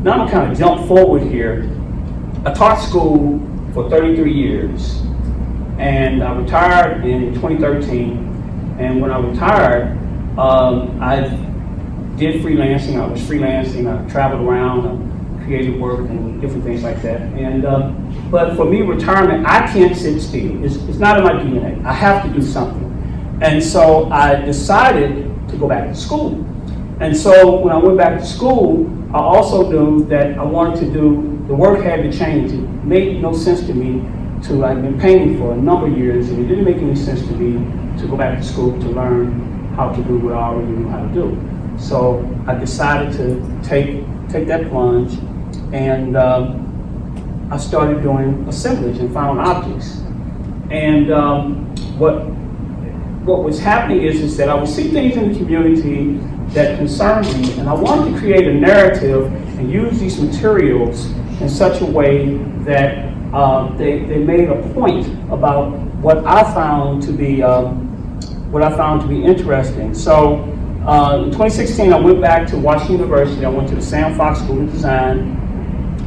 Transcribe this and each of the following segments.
now I'm gonna kind of jump forward here. I taught school for 33 years, and I retired in 2013. And when I retired, I did freelancing. I was freelancing. I traveled around, creative work, and different things like that. And but for me, retirement, I can't sit still. It's not in my DNA. I have to do something. And so I decided to go back to school. And so when I went back to school, I also knew that I wanted to do, the work had to change. It made no sense to me to, I've been painting for a number of years, and it didn't make any sense to me to go back to school to learn how to do what I already knew how to do. So I decided to take that plunge, and I started doing assemblage and found objects. And what was happening is that I would see things in the community that concerned me, and I wanted to create a narrative and use these materials in such a way that they made a point about what I found to be interesting. So in 2016, I went back to Washington University. I went to the Sam Fox School of Design.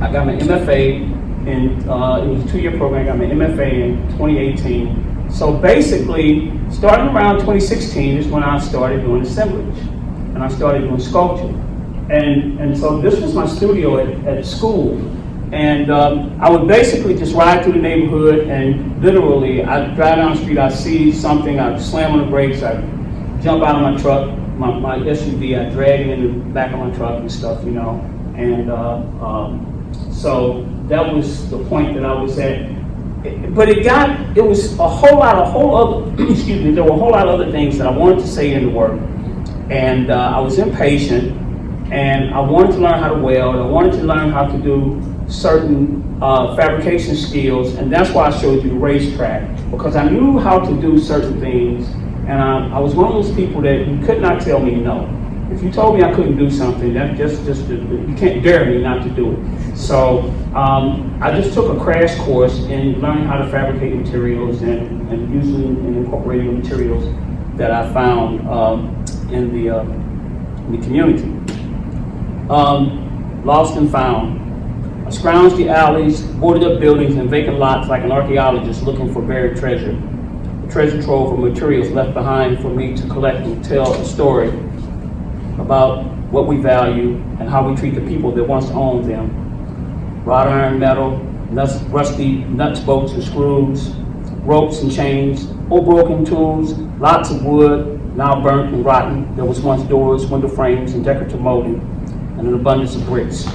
I got my MFA in it was a 2-year program. I got my MFA in 2018. So basically, starting around 2016 is when I started doing assemblage, and I started doing sculpture. And so this was my studio at school. And I would basically just ride through the neighborhood, and literally, I'd drive down the street, I'd see something, I'd slam on the brakes, I'd jump out of my truck, my SUV, I'd drag it in the back of my truck and stuff, you know. And so that was the point that I was at. But it was a whole other, excuse me, there were a whole lot of other things that I wanted to say in the work. And I was impatient, and I wanted to learn how to weld, I wanted to learn how to do certain fabrication skills, and that's why I showed you the racetrack, because I knew how to do certain things, and I was one of those people that you could not tell me no. If you told me I couldn't do something, that just you can't dare me not to do it. So I just took a crash course in learning how to fabricate materials and using and incorporating the materials that I found in the community. Lost and found. I scrounged the alleys, boarded up buildings and vacant lots like an archaeologist looking for buried treasure. A treasure trove of materials left behind for me to collect and tell a story about what we value and how we treat the people that once owned them. Wrought iron, metal, rusty nuts, bolts and screws, ropes and chains, old broken tools, lots of wood, now burnt and rotten. There was once doors, window frames, and decorative molding, and an abundance of bricks.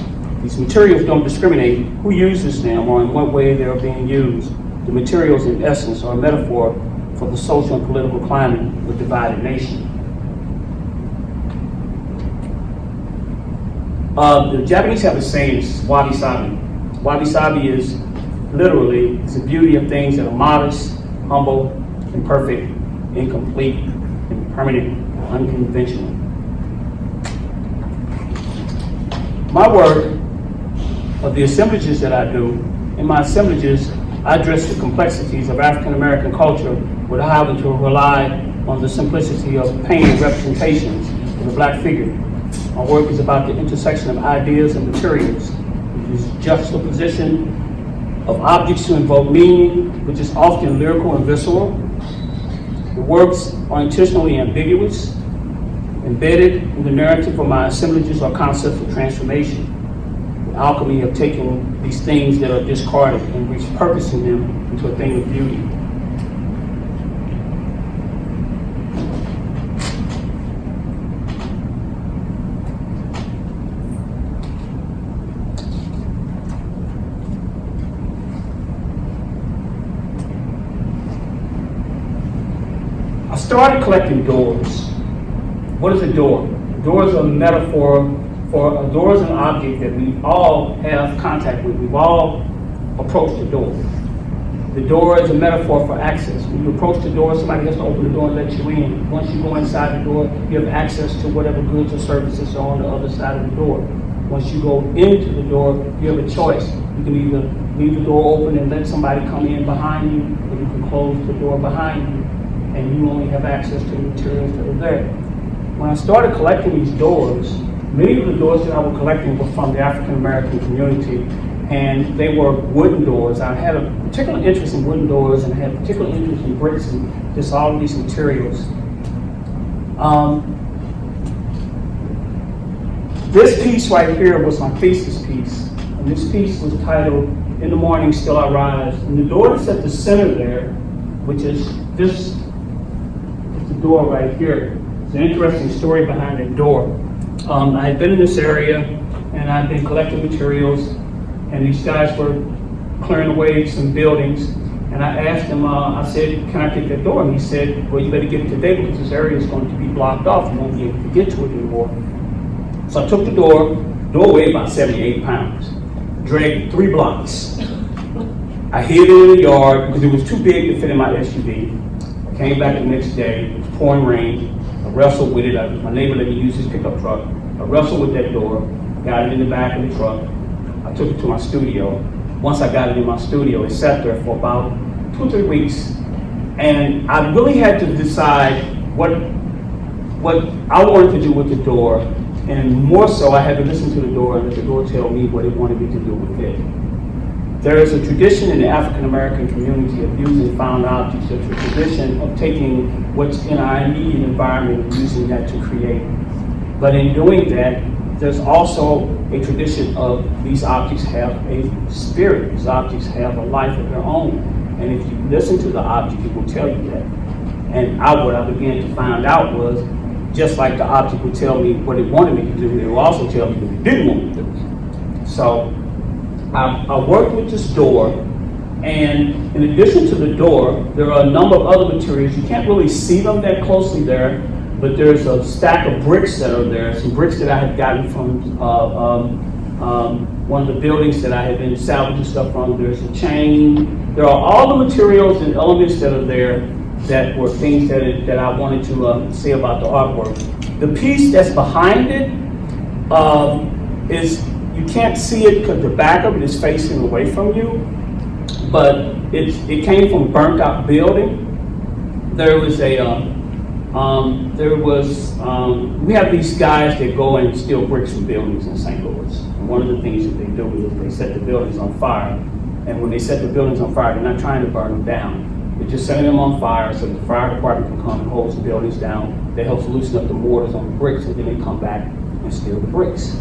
These materials don't discriminate who uses them or in what way they are being used. The materials, in essence, are a metaphor for the social and political climate of a divided nation. The Japanese have a saying, it's wabi-sabi. Wabi-sabi is literally the beauty of things that are modest, humble, imperfect, incomplete, impermanent, unconventional. My work of the assemblages that I do, in my assemblages, I address the complexities of African American culture without having to rely on the simplicity of painted representations of the black figure. My work is about the intersection of ideas and materials. It is juxtaposition of objects to invoke meaning, which is often lyrical and visceral. The works are intentionally ambiguous. Embedded in the narrative of my assemblages are concepts of transformation, the alchemy of taking these things that are discarded and repurposing them into a thing of beauty. I started collecting doors. What is a door? A door is a metaphor for a door is an object that we all have contact with. We've all approached the door. The door is a metaphor for access. When you approach the door, somebody has to open the door and let you in. Once you go inside the door, you have access to whatever goods or services are on the other side of the door. Once you go into the door, you have a choice. You can either leave the door open and let somebody come in behind you, or you can close the door behind you, and you only have access to the materials that are there. When I started collecting these doors, Many of the doors that I was collecting were from the African American community, and they were wooden doors. I had a particular interest in wooden doors, and I had a particular interest in bricks and just all of these materials. This piece right here was my thesis piece, and this piece was titled, "In the Morning Still I Rise." And the door that's at the center there, which is this, is the door right here. It's an interesting story behind that door. I had been in this area, and I'd been collecting materials, and these guys were clearing away some buildings, and I asked him, I said, "Can I take that door?" And he said, "Well, you better get it today because this area is going to be blocked off. You won't be able to get to it anymore." So I took the door weighed about 78 pounds, dragged 3 blocks. I hid it in the yard because it was too big to fit in my SUV. I came back the next day, it was pouring rain. I wrestled with it. My neighbor let me use his pickup truck. I wrestled with that door, got it in the back of the truck. I took it to my studio. Once I got it in my studio, it sat there for about 2 or 3 weeks. And I really had to decide what I wanted to do with the door. And more so, I had to listen to the door and let the door tell me what it wanted me to do with it. There is a tradition in the African American community of using found objects. There's a tradition of taking what's in our immediate environment and using that to create. But in doing that, there's also a tradition of these objects have a spirit. These objects have a life of their own. And if you listen to the object, it will tell you that. And what I began to find out was, just like the object would tell me what it wanted me to do, it will also tell me what it didn't want me to do. So I worked with this door, and in addition to the door, there are a number of other materials. You can't really see them that closely there, but there's a stack of bricks that are there, some bricks that I had gotten from one of the buildings that I had been salvaging stuff from. There's a chain. There are all the materials and elements that are there that were things that I wanted to say about the artwork. The piece that's behind it is, you can't see it because the back of it is facing away from you, but it came from a burnt out building. We have these guys that go and steal bricks from buildings in St. Louis. And one of the things that they do is they set the buildings on fire. And when they set the buildings on fire, they're not trying to burn them down. They're just setting them on fire so the fire department can come and hold the buildings down. That helps loosen up the mortars on the bricks, and then they come back and steal the bricks.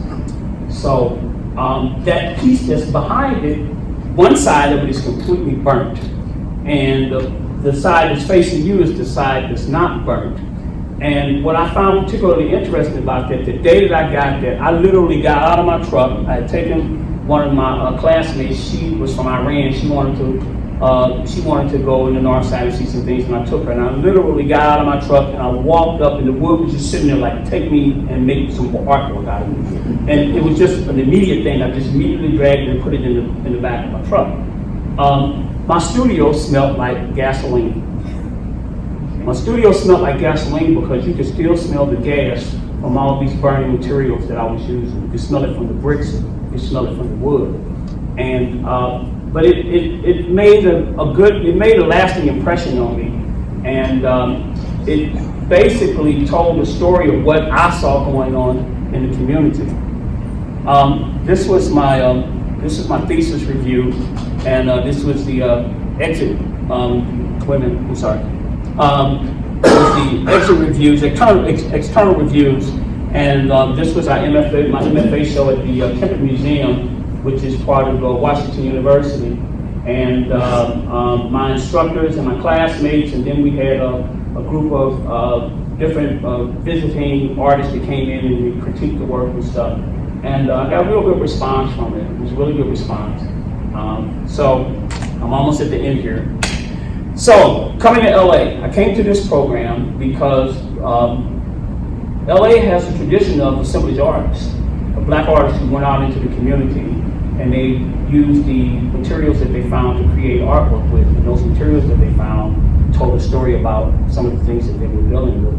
So that piece that's behind it, one side of it is completely burnt. And the side that's facing you is the side that's not burnt. And what I found particularly interesting about that, the day that I got there, I literally got out of my truck. I had taken one of my classmates, she was from Iran, she wanted to go in the north side and see some things, and I took her, and I literally got out of my truck, and I walked up, and the wood was just sitting there like, take me and make some artwork out of it. And it was just an immediate thing. I just immediately dragged it and put it in the back of my truck. My studio smelled like gasoline. My studio smelled like gasoline because you could still smell the gas from all these burning materials that I was using. You could smell it from the bricks, you could smell it from the wood. And but it made a lasting impression on me, and it basically told the story of what I saw going on in the community. This was my thesis review, and this was the exit. This was the exit reviews, external reviews, and this was my MFA show at the Kemper Museum, which is part of Washington University, and my instructors and my classmates, and then we had a group of different visiting artists that came in and we critiqued the work and stuff, and I got a real good response from it. It was a really good response. So I'm almost at the end here. So coming to LA, I came to this program because LA has a tradition of assemblage artists, of black artists who went out into the community and they used the materials that they found to create artwork with. And those materials that they found told a story about some of the things that they were dealing with,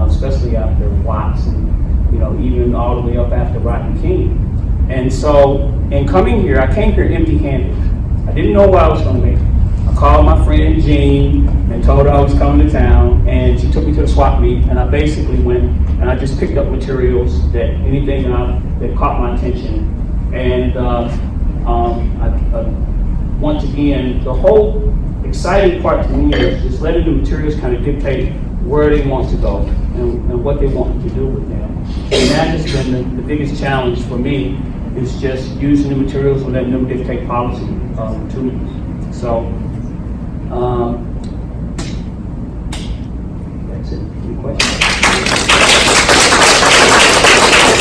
especially after Watts and even all the way up after Rodney King. And so in coming here, I came here empty-handed. I didn't know what I was going to make. I called my friend Jean and told her I was coming to town, and she took me to a swap meet, and I basically went and I just picked up materials that anything that caught my attention. And once again, the whole exciting part to me is just letting the materials kind of dictate where they want to go and what they want to do with them. And that has been the biggest challenge for me, is just using the materials and letting them dictate policy to me. So